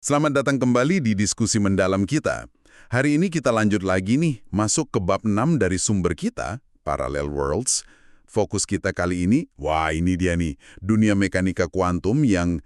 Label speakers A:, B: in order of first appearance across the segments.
A: Selamat datang kembali di diskusi mendalam kita. Hari ini kita lanjut lagi nih, masuk ke bab 6 dari sumber kita, Parallel Worlds. Fokus kita kali ini, wah ini dia nih, dunia mekanika kuantum yang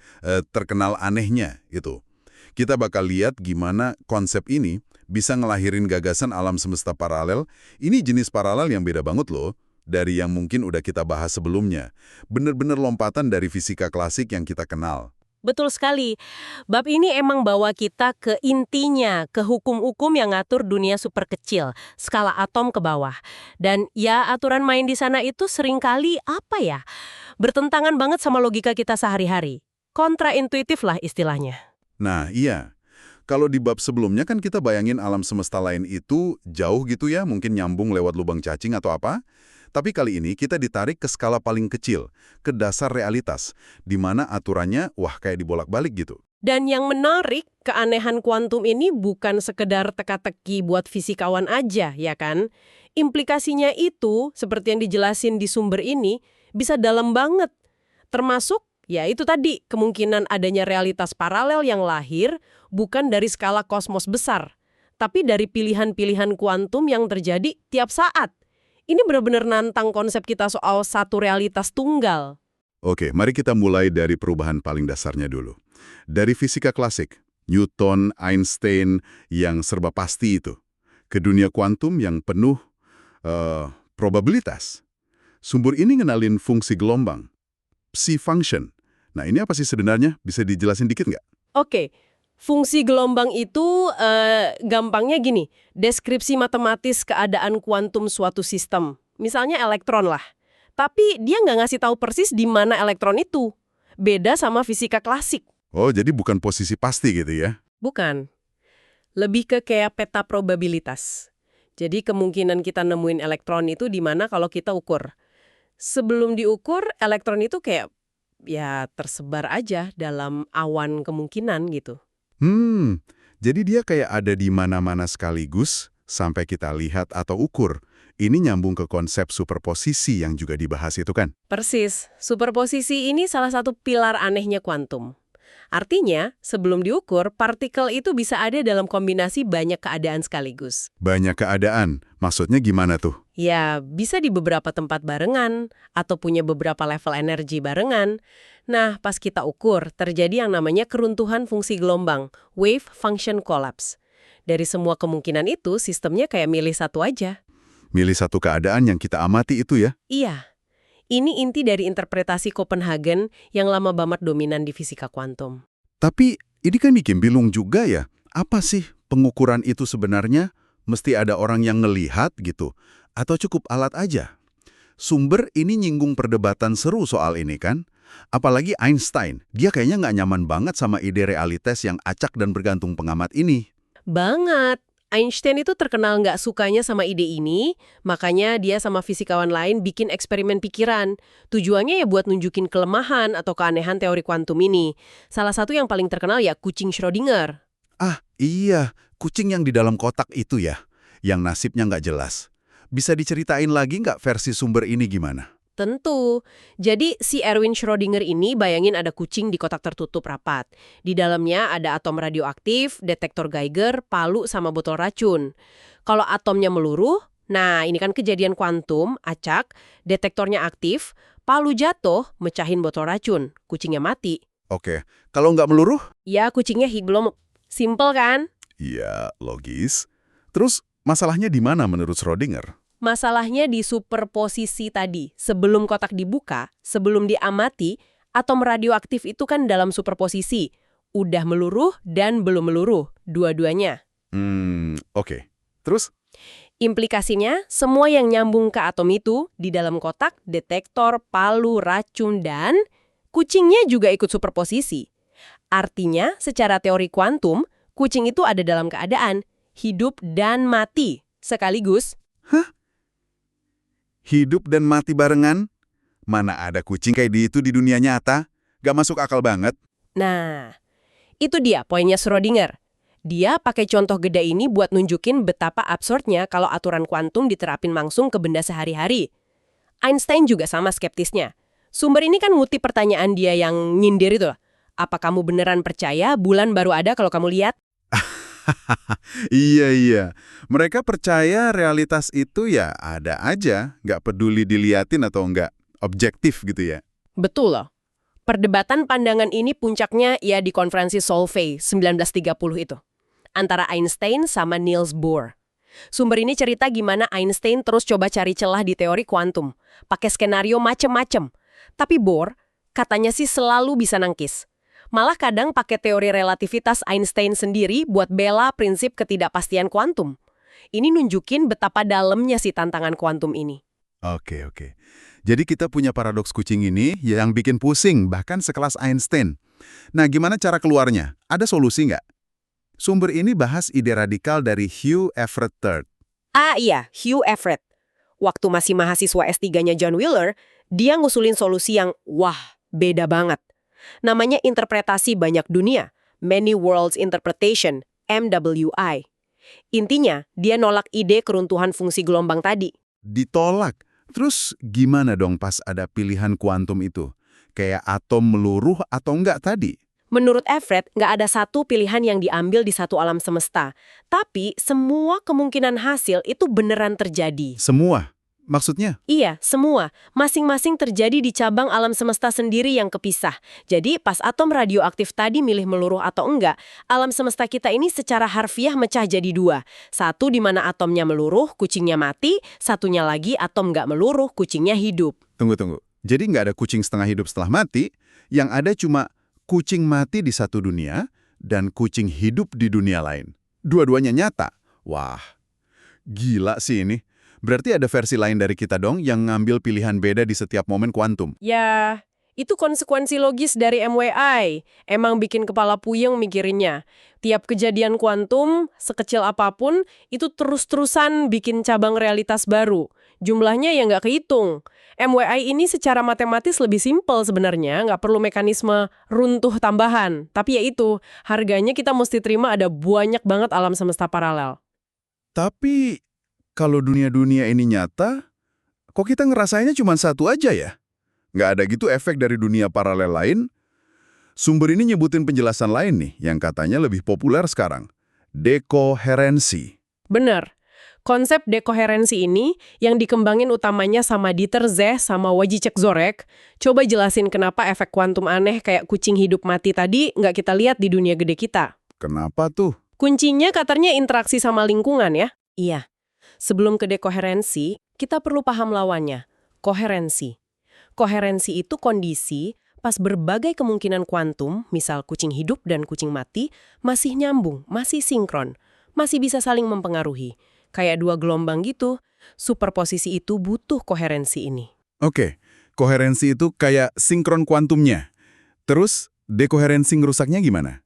A: terkenal anehnya itu. Kita bakal lihat gimana konsep ini bisa ngelahirin gagasan alam semesta paralel. Ini jenis paralel yang beda banget loh, dari yang mungkin udah kita bahas sebelumnya. Bener-bener lompatan dari fisika klasik yang kita kenal.
B: Betul sekali. Bab ini emang bawa kita ke intinya, ke hukum-hukum yang ngatur dunia super kecil, skala atom ke bawah. Dan ya aturan main di sana itu seringkali apa ya? Bertentangan banget sama logika kita sehari-hari. Kontraintuitif lah istilahnya.
A: Nah, iya. Kalau di bab sebelumnya kan kita bayangin alam semesta lain itu jauh gitu ya, mungkin nyambung lewat lubang cacing atau apa. Tapi kali ini kita ditarik ke skala paling kecil, ke dasar realitas, di mana aturannya, wah kayak dibolak-balik gitu.
B: Dan yang menarik, keanehan kuantum ini bukan sekedar teka-teki buat fisikawan aja, ya kan? Implikasinya itu, seperti yang dijelasin di sumber ini, bisa dalam banget. Termasuk, ya itu tadi, kemungkinan adanya realitas paralel yang lahir bukan dari skala kosmos besar, tapi dari pilihan-pilihan kuantum yang terjadi tiap saat. Ini benar-benar nantang konsep kita soal satu realitas tunggal.
A: Oke, mari kita mulai dari perubahan paling dasarnya dulu. Dari fisika klasik, Newton, Einstein yang serba pasti itu, ke dunia kuantum yang penuh probabilitas. Sumber ini ngenalin fungsi gelombang, psi function. Nah ini apa sih sebenarnya? Bisa dijelasin dikit nggak?
B: Oke, fungsi gelombang itu gampangnya gini, deskripsi matematis keadaan kuantum suatu sistem. Misalnya elektron lah. Tapi dia nggak ngasih tahu persis di mana elektron itu. Beda sama fisika klasik.
A: Oh, jadi bukan posisi pasti gitu ya?
B: Bukan. Lebih ke kayak peta probabilitas. Jadi kemungkinan kita nemuin elektron itu di mana kalau kita ukur. Sebelum diukur, elektron itu kayak ya tersebar aja dalam awan kemungkinan gitu.
A: Jadi dia kayak ada di mana-mana sekaligus sampai kita lihat atau ukur. Ini nyambung ke konsep superposisi yang juga dibahas itu kan?
B: Persis, superposisi ini salah satu pilar anehnya kuantum. Artinya, sebelum diukur, partikel itu bisa ada dalam kombinasi banyak keadaan sekaligus.
A: Banyak keadaan, maksudnya gimana tuh?
B: Ya, bisa di beberapa tempat barengan, atau punya beberapa level energi barengan. Nah, pas kita ukur, terjadi yang namanya keruntuhan fungsi gelombang, wave function collapse. Dari semua kemungkinan itu, sistemnya kayak milih satu aja.
A: Milih satu keadaan yang kita amati itu ya?
B: Iya, ini inti dari interpretasi Copenhagen yang lama banget dominan di fisika kuantum.
A: Tapi ini kan bikin bingung juga ya. Apa sih pengukuran itu sebenarnya? Mesti ada orang yang ngelihat gitu? Atau cukup alat aja? Sumber ini nyinggung perdebatan seru soal ini kan? Apalagi Einstein, dia kayaknya nggak nyaman banget sama ide realitas yang acak dan bergantung pengamat ini.
B: Banget. Einstein itu terkenal nggak sukanya sama ide ini, makanya dia sama fisikawan lain bikin eksperimen pikiran. Tujuannya ya buat nunjukin kelemahan atau keanehan teori kuantum ini. Salah satu yang paling terkenal ya kucing Schrödinger.
A: Ah, iya, kucing yang di dalam kotak itu ya, yang nasibnya nggak jelas. Bisa diceritain lagi nggak versi sumber ini gimana?
B: Tentu. Jadi si Erwin Schrödinger ini bayangin ada kucing di kotak tertutup rapat. Di dalamnya ada atom radioaktif, detektor Geiger, palu, sama botol racun. Kalau atomnya meluruh, nah ini kan kejadian kuantum, acak, detektornya aktif, palu jatuh, mecahin botol racun, kucingnya mati.
A: Oke, kalau nggak meluruh?
B: Ya kucingnya belum. Simple kan?
A: Iya, logis. Terus masalahnya di mana menurut Schrödinger?
B: Masalahnya di superposisi tadi. Sebelum kotak dibuka, sebelum diamati, atom radioaktif itu kan dalam superposisi. Udah meluruh dan belum meluruh, dua-duanya.
A: Oke. Terus?
B: Implikasinya, semua yang nyambung ke atom itu, di dalam kotak, detektor, palu, racun, dan kucingnya juga ikut superposisi. Artinya, secara teori kuantum, kucing itu ada dalam keadaan hidup dan mati sekaligus.
A: Hah? Hidup dan mati barengan? Mana ada kucing kayak itu di dunia nyata? Gak masuk akal banget.
B: Nah, itu dia poinnya Schrödinger. Dia pakai contoh gede ini buat nunjukin betapa absurdnya kalau aturan kuantum diterapin langsung ke benda sehari-hari. Einstein juga sama skeptisnya. Sumber ini kan ngutip pertanyaan dia yang nyindir itu. Apa kamu beneran percaya bulan baru ada kalau kamu lihat?
A: Iya, iya. Mereka percaya realitas itu ya ada aja, nggak peduli diliatin atau nggak objektif gitu ya.
B: Betul loh. Perdebatan pandangan ini puncaknya ya di konferensi Solvay 1930 itu. Antara Einstein sama Niels Bohr. Sumber ini cerita gimana Einstein terus coba cari celah di teori kuantum. Pakai skenario macem-macem. Tapi Bohr katanya sih selalu bisa nangkis. Malah kadang pakai teori relativitas Einstein sendiri buat bela prinsip ketidakpastian kuantum. Ini nunjukin betapa dalamnya sih tantangan kuantum ini.
A: Oke, oke. Jadi kita punya paradoks kucing ini yang bikin pusing, bahkan sekelas Einstein. Nah, gimana cara keluarnya? Ada solusi nggak? Sumber ini bahas ide radikal dari Hugh Everett III.
B: Ah iya, Hugh Everett. Waktu masih mahasiswa S3-nya John Wheeler, dia ngusulin solusi yang, wah, beda banget. Namanya interpretasi banyak dunia, Many Worlds Interpretation, MWI. Intinya, dia nolak ide keruntuhan fungsi gelombang tadi.
A: Ditolak. Terus gimana dong pas ada pilihan kuantum itu? Kayak atom meluruh atau enggak tadi?
B: Menurut Everett, nggak ada satu pilihan yang diambil di satu alam semesta. Tapi semua kemungkinan hasil itu beneran terjadi.
A: Semua? Maksudnya?
B: Iya, semua. Masing-masing terjadi di cabang alam semesta sendiri yang kepisah. Jadi, pas atom radioaktif tadi milih meluruh atau enggak, alam semesta kita ini secara harfiah mecah jadi dua. Satu di mana atomnya meluruh, kucingnya mati. Satunya lagi atom nggak meluruh, kucingnya hidup.
A: Tunggu. Jadi nggak ada kucing setengah hidup setelah mati, yang ada cuma kucing mati di satu dunia dan kucing hidup di dunia lain. Dua-duanya nyata. Wah, gila sih ini. Berarti ada versi lain dari kita dong yang ngambil pilihan beda di setiap momen kuantum.
B: Ya, itu konsekuensi logis dari MWI. Emang bikin kepala puyeng mikirinnya. Tiap kejadian kuantum, sekecil apapun, itu terus-terusan bikin cabang realitas baru. Jumlahnya ya nggak kehitung. MWI ini secara matematis lebih simpel sebenarnya, nggak perlu mekanisme runtuh tambahan. Tapi ya itu, harganya kita mesti terima ada banyak banget alam semesta paralel.
A: Tapi kalau dunia-dunia ini nyata, kok kita ngerasainnya cuma satu aja ya? Nggak ada gitu efek dari dunia paralel lain? Sumber ini nyebutin penjelasan lain nih, yang katanya lebih populer sekarang. Dekoherensi.
B: Bener. Konsep dekoherensi ini yang dikembangin utamanya sama Dieter Zeh sama Wojciech Zorek, coba jelasin kenapa efek kuantum aneh kayak kucing hidup mati tadi nggak kita lihat di dunia gede kita.
A: Kenapa tuh?
B: Kuncinya katanya interaksi sama lingkungan ya? Iya. Sebelum ke dekoherensi, kita perlu paham lawannya, koherensi. Koherensi itu kondisi pas berbagai kemungkinan kuantum, misal kucing hidup dan kucing mati, masih nyambung, masih sinkron, masih bisa saling mempengaruhi. Kayak dua gelombang gitu, superposisi itu butuh koherensi ini.
A: Oke, koherensi itu kayak sinkron kuantumnya. Terus, dekoherensi ngerusaknya gimana?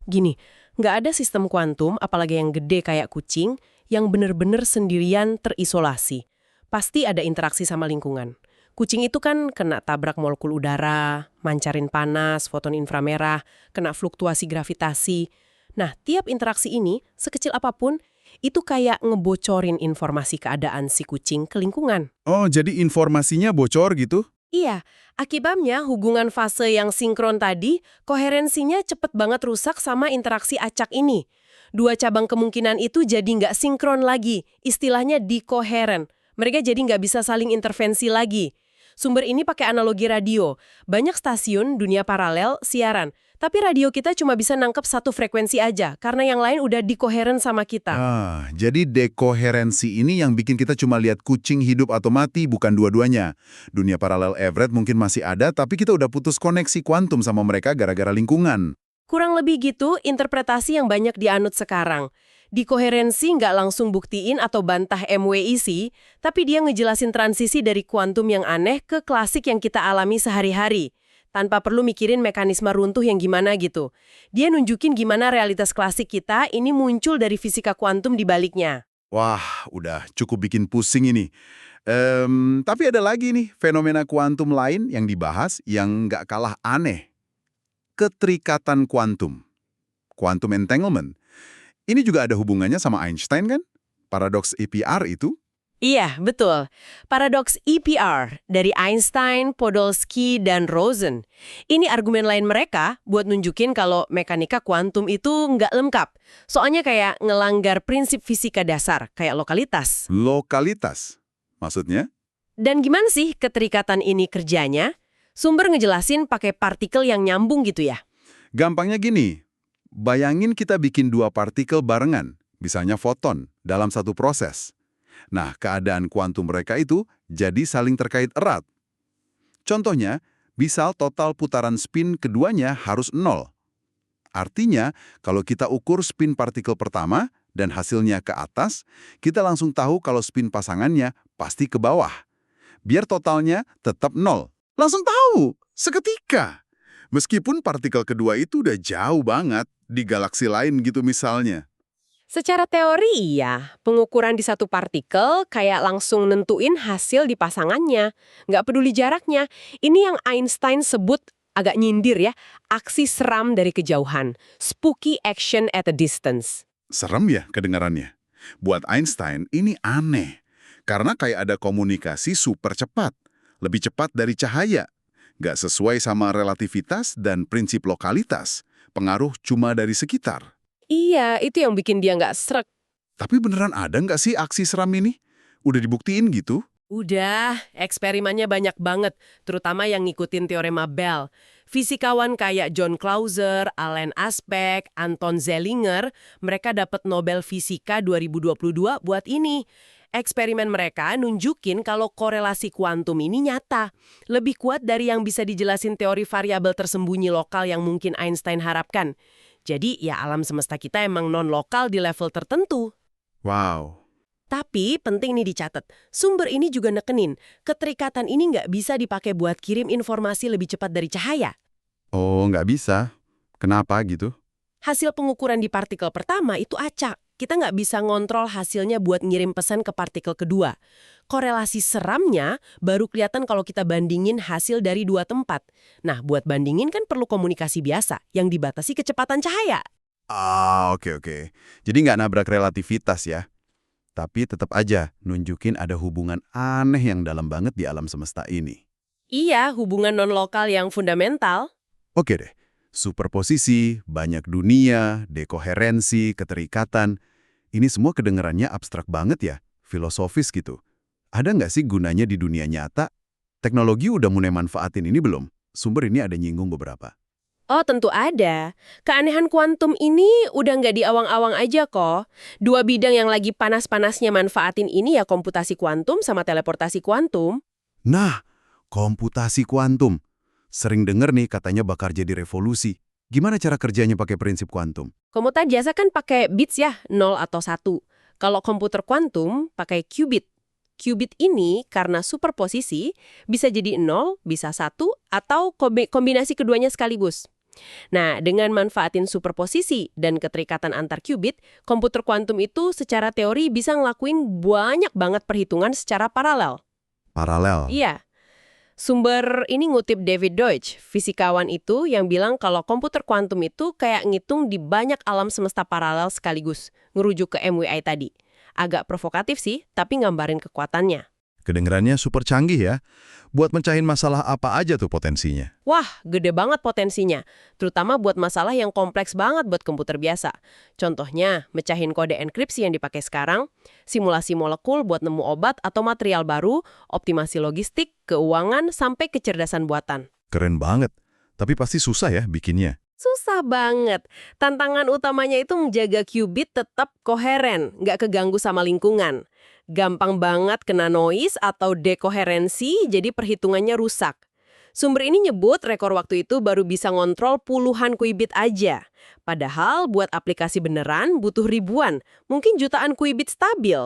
B: Gini, nggak ada sistem kuantum, apalagi yang gede kayak kucing, yang bener-bener sendirian terisolasi. Pasti ada interaksi sama lingkungan. Kucing itu kan kena tabrak molekul udara, mancarin panas, foton inframerah, kena fluktuasi gravitasi. Nah, tiap interaksi ini, sekecil apapun, itu kayak ngebocorin informasi keadaan si kucing ke lingkungan.
A: Oh, jadi informasinya bocor gitu?
B: Iya, akibatnya hubungan fase yang sinkron tadi, koherensinya cepet banget rusak sama interaksi acak ini. Dua cabang kemungkinan itu jadi nggak sinkron lagi, istilahnya dikoheren. Mereka jadi nggak bisa saling intervensi lagi. Sumber ini pakai analogi radio. Banyak stasiun dunia paralel siaran, tapi radio kita cuma bisa nangkep satu frekuensi aja, karena yang lain udah dikoheren sama kita.
A: Jadi dekoherensi ini yang bikin kita cuma lihat kucing hidup atau mati, bukan dua-duanya. Dunia paralel Everett mungkin masih ada, tapi kita udah putus koneksi kuantum sama mereka gara-gara lingkungan.
B: Kurang lebih gitu interpretasi yang banyak dianut sekarang. Dikoherensi nggak langsung buktiin atau bantah MWI sih, tapi dia ngejelasin transisi dari kuantum yang aneh ke klasik yang kita alami sehari-hari, tanpa perlu mikirin mekanisme runtuh yang gimana gitu. Dia nunjukin gimana realitas klasik kita ini muncul dari fisika kuantum di baliknya.
A: Wah, udah cukup bikin pusing ini. Tapi ada lagi nih fenomena kuantum lain yang dibahas yang nggak kalah aneh. Keterikatan kuantum. Quantum entanglement. Ini juga ada hubungannya sama Einstein kan? Paradoks APR itu?
B: Iya, betul. Paradoks EPR dari Einstein, Podolsky, dan Rosen. Ini argumen lain mereka buat nunjukin kalau mekanika kuantum itu nggak lengkap. Soalnya kayak ngelanggar prinsip fisika dasar, kayak lokalitas.
A: Lokalitas. Maksudnya?
B: Dan gimana sih keterikatan ini kerjanya? Sumber ngejelasin pakai partikel yang nyambung gitu ya.
A: Gampangnya gini, bayangin kita bikin dua partikel barengan, misalnya foton, dalam satu proses. Nah, keadaan kuantum mereka itu jadi saling terkait erat. Contohnya, misal total putaran spin keduanya harus 0. Artinya, kalau kita ukur spin partikel pertama dan hasilnya ke atas, kita langsung tahu kalau spin pasangannya pasti ke bawah. Biar totalnya tetap 0. Langsung tahu, seketika. Meskipun partikel kedua itu udah jauh banget di galaksi lain gitu misalnya.
B: Secara teori iya, pengukuran di satu partikel kayak langsung nentuin hasil di pasangannya. Nggak peduli jaraknya. Ini yang Einstein sebut agak nyindir ya, aksi seram dari kejauhan. Spooky action at a distance.
A: Serem ya kedengarannya. Buat Einstein ini aneh. Karena kayak ada komunikasi super cepat. Lebih cepat dari cahaya. Nggak sesuai sama relativitas dan prinsip lokalitas. Pengaruh cuma dari sekitar.
B: Iya, itu yang bikin dia nggak srek.
A: Tapi beneran ada nggak sih aksi seram ini? Udah dibuktiin gitu?
B: Udah, eksperimennya banyak banget, terutama yang ngikutin teorema Bell. Fisikawan kayak John Clauser, Alain Aspect, Anton Zeilinger, mereka dapat Nobel Fisika 2022 buat ini. Eksperimen mereka nunjukin kalau korelasi kuantum ini nyata. Lebih kuat dari yang bisa dijelasin teori variabel tersembunyi lokal yang mungkin Einstein harapkan. Jadi ya alam semesta kita emang non-lokal di level tertentu.
A: Wow.
B: Tapi penting nih dicatat, sumber ini juga nekenin, keterikatan ini nggak bisa dipakai buat kirim informasi lebih cepat dari cahaya.
A: Oh, nggak bisa. Kenapa gitu?
B: Hasil pengukuran di partikel pertama itu acak. Kita nggak bisa ngontrol hasilnya buat ngirim pesan ke partikel kedua. Korelasi seramnya baru kelihatan kalau kita bandingin hasil dari dua tempat. Nah, buat bandingin kan perlu komunikasi biasa yang dibatasi kecepatan cahaya.
A: Oke. Jadi nggak nabrak relativitas ya. Tapi tetap aja nunjukin ada hubungan aneh yang dalam banget di alam semesta ini.
B: Iya, hubungan non-lokal yang fundamental.
A: Oke deh. Superposisi, banyak dunia, dekoherensi, keterikatan. Ini semua kedengarannya abstrak banget ya, filosofis gitu. Ada nggak sih gunanya di dunia nyata? Teknologi udah mulai manfaatin ini belum? Sumber ini ada nyinggung beberapa.
B: Oh, tentu ada. Keanehan kuantum ini udah nggak di awang-awang aja kok. Dua bidang yang lagi panas-panasnya manfaatin ini ya komputasi kuantum sama teleportasi kuantum.
A: Nah, komputasi kuantum. Sering denger nih katanya bakal jadi revolusi. Gimana cara kerjanya pakai prinsip kuantum?
B: Komputer biasa kan pakai bits ya, 0 atau 1. Kalau komputer kuantum pakai qubit. Qubit ini karena superposisi bisa jadi 0, bisa 1, atau kombinasi keduanya sekaligus. Nah, dengan manfaatin superposisi dan keterikatan antar qubit, komputer kuantum itu secara teori bisa ngelakuin banyak banget perhitungan secara paralel.
A: Paralel.
B: Iya. Sumber ini ngutip David Deutsch, fisikawan itu yang bilang kalau komputer kuantum itu kayak ngitung di banyak alam semesta paralel sekaligus, ngerujuk ke MWI tadi. Agak provokatif sih, tapi ngambarin kekuatannya.
A: Kedengarannya super canggih ya. Buat mencahin masalah apa aja tuh potensinya?
B: Wah, gede banget potensinya. Terutama buat masalah yang kompleks banget buat komputer biasa. Contohnya, mecahin kode enkripsi yang dipakai sekarang, simulasi molekul buat nemu obat atau material baru, optimasi logistik, keuangan, sampai kecerdasan buatan.
A: Keren banget. Tapi pasti susah ya bikinnya.
B: Susah banget. Tantangan utamanya itu menjaga qubit tetap koheren, nggak keganggu sama lingkungan. Gampang banget kena noise atau dekoherensi, jadi perhitungannya rusak. Sumber ini nyebut rekor waktu itu baru bisa ngontrol puluhan qubit aja. Padahal buat aplikasi beneran butuh ribuan, mungkin jutaan qubit stabil.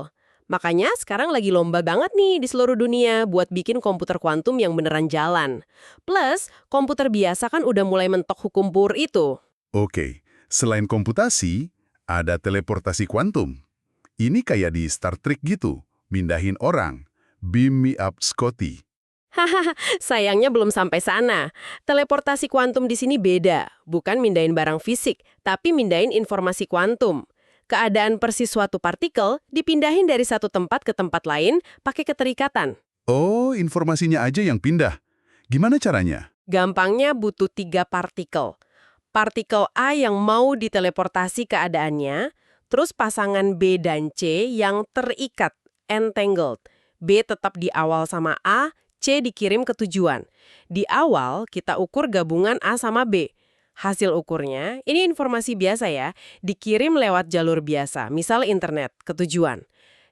B: Makanya sekarang lagi lomba banget nih di seluruh dunia buat bikin komputer kuantum yang beneran jalan. Plus, komputer biasa kan udah mulai mentok hukum Bohr itu.
A: Oke, selain komputasi, ada teleportasi kuantum. Ini kayak di Star Trek gitu, mindahin orang. Beam me up, Scotty.
B: Hahaha, sayangnya belum sampai sana. Teleportasi kuantum di sini beda, bukan mindahin barang fisik, tapi mindahin informasi kuantum. keadaan persis suatu partikel dipindahin dari satu tempat ke tempat lain pakai keterikatan.
A: Oh, informasinya aja yang pindah. Gimana caranya?
B: Gampangnya butuh 3 partikel. Partikel A yang mau diteleportasi keadaannya, terus pasangan B dan C yang terikat, entangled. B tetap di awal sama A, C dikirim ke tujuan. Di awal kita ukur gabungan A sama B. Hasil ukurnya, ini informasi biasa ya, dikirim lewat jalur biasa, misal internet, ke tujuan.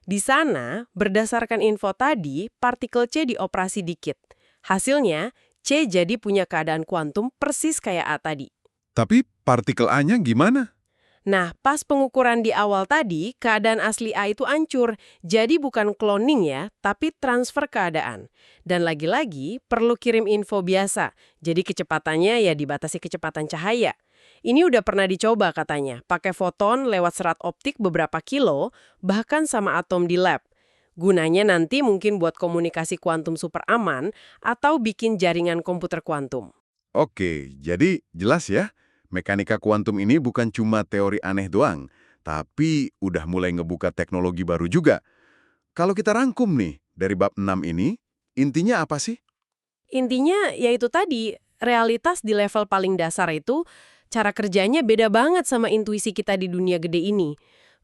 B: Di sana, berdasarkan info tadi, partikel C dioperasi dikit. Hasilnya, C jadi punya keadaan kuantum persis kayak A tadi.
A: Tapi partikel A-nya gimana?
B: Nah, pas pengukuran di awal tadi, keadaan asli A itu hancur. Jadi bukan cloning ya, tapi transfer keadaan. Dan lagi-lagi, perlu kirim info biasa. Jadi kecepatannya ya dibatasi kecepatan cahaya. Ini udah pernah dicoba katanya, pakai foton lewat serat optik beberapa kilo, bahkan sama atom di lab. Gunanya nanti mungkin buat komunikasi kuantum super aman, atau bikin jaringan komputer kuantum.
A: Oke, jadi jelas ya. Mekanika kuantum ini bukan cuma teori aneh doang, tapi udah mulai ngebuka teknologi baru juga. Kalau kita rangkum nih, dari bab 6 ini, intinya apa sih?
B: Intinya yaitu tadi, realitas di level paling dasar itu, cara kerjanya beda banget sama intuisi kita di dunia gede ini.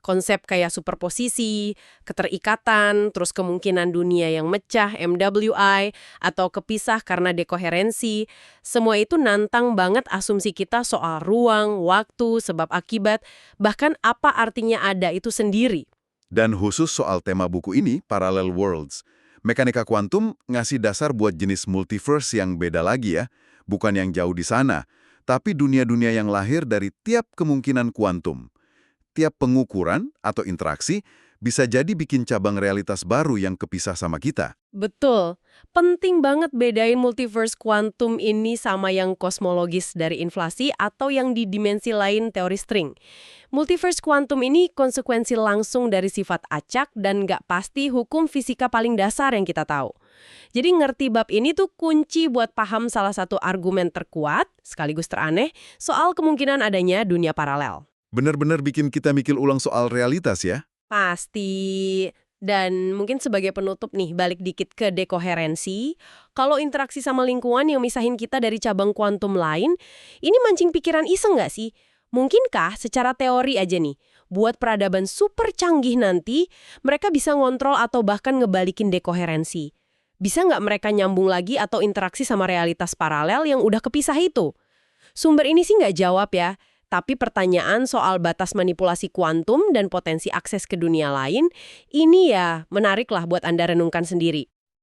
B: Konsep kayak superposisi, keterikatan, terus kemungkinan dunia yang mecah, MWI, atau kepisah karena dekoherensi, semua itu nantang banget asumsi kita soal ruang, waktu, sebab akibat, bahkan apa artinya ada itu sendiri.
A: Dan khusus soal tema buku ini, Parallel Worlds, mekanika kuantum ngasih dasar buat jenis multiverse yang beda lagi ya, bukan yang jauh di sana, tapi dunia-dunia yang lahir dari tiap kemungkinan kuantum. Tiap pengukuran atau interaksi bisa jadi bikin cabang realitas baru yang kepisah sama kita.
B: Betul. Penting banget bedain multiverse kuantum ini sama yang kosmologis dari inflasi atau yang di dimensi lain teori string. Multiverse kuantum ini konsekuensi langsung dari sifat acak dan nggak pasti hukum fisika paling dasar yang kita tahu. Jadi ngerti bab ini tuh kunci buat paham salah satu argumen terkuat, sekaligus teraneh, soal kemungkinan adanya dunia paralel.
A: Benar-benar bikin kita mikir ulang soal realitas ya?
B: Pasti. Dan mungkin sebagai penutup nih, balik dikit ke dekoherensi. Kalau interaksi sama lingkungan yang misahin kita dari cabang kuantum lain, ini mancing pikiran iseng nggak sih? Mungkinkah secara teori aja nih, buat peradaban super canggih nanti, mereka bisa ngontrol atau bahkan ngebalikin dekoherensi? Bisa nggak mereka nyambung lagi atau interaksi sama realitas paralel yang udah kepisah itu? Sumber ini sih nggak jawab ya. Tapi pertanyaan soal batas manipulasi kuantum dan potensi akses ke dunia lain, ini ya menarik lah buat Anda renungkan sendiri.